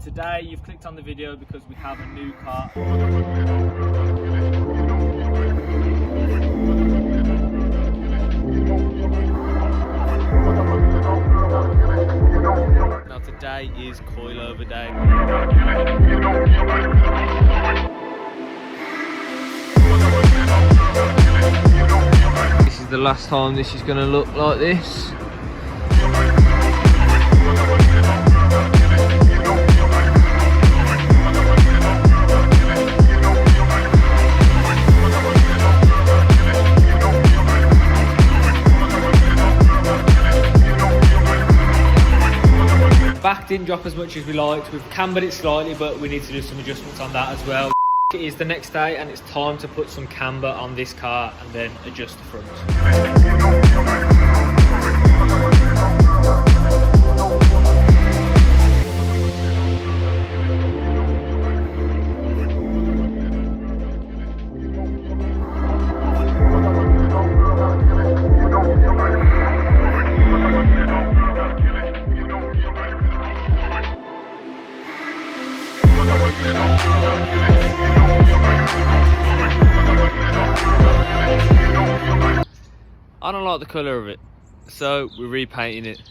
Today you've clicked on the video because we have a new car. Now today is coilover day. This is the last time this is going to look like this. Back didn't drop as much as we liked. We've cambered it slightly, but we need to do some adjustments on that as well. It is the next day and it's time to put some camber on this car and then adjust the front. I don't like the colour of it, so we're repainting it.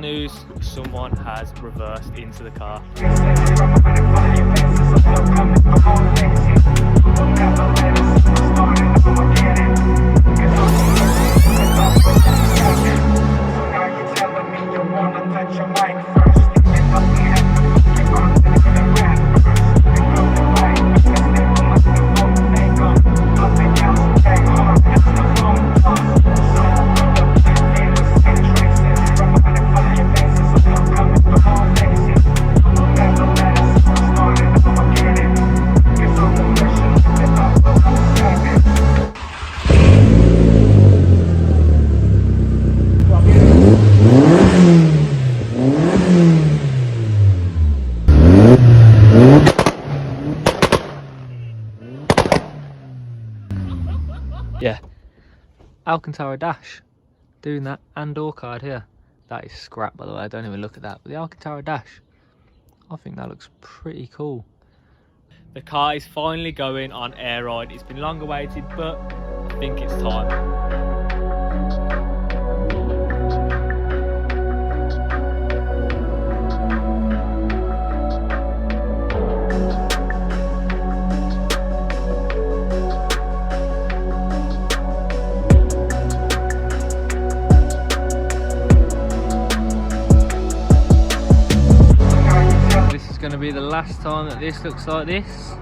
news, someone has reversed into the car. Yeah, Alcantara dash, doing that and door card here. That is scrap, by the way, don't even look at that. But the Alcantara dash, I think that looks pretty cool. The car is finally going on air ride. It's been long awaited, but I think it's time. Going to be the last time that this looks like this.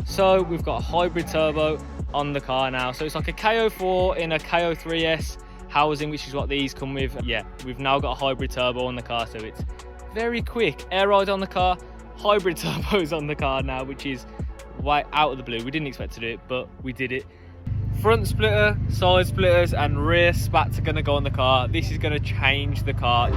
So we've got a hybrid turbo on the car now. So it's like a KO4 in a KO3S housing, which is what these come with. Yeah, we've now got a hybrid turbo on the car, so it's very quick. Air ride on the car, hybrid turbos on the car now, which is way out of the blue. We didn't expect to do it, but we did it. Front splitter, side splitters, and rear spats are gonna go on the car. This is gonna change the car.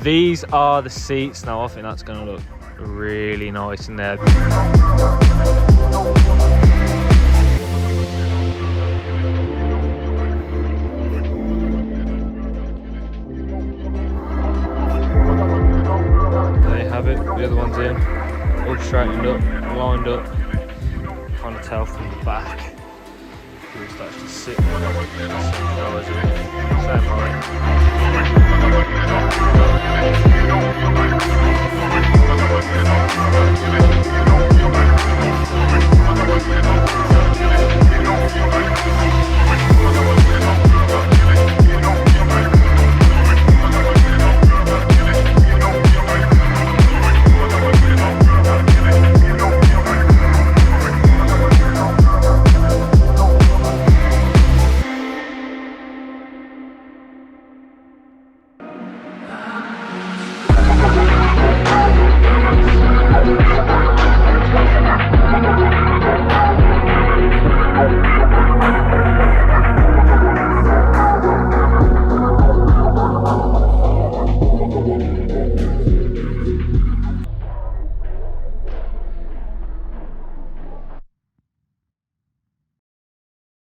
These are the seats now. I think that's going to look really nice in there. There you have it, the other one's in, all straightened up, lined up. Kind of tell from the back. It's actually sitting there. Same height.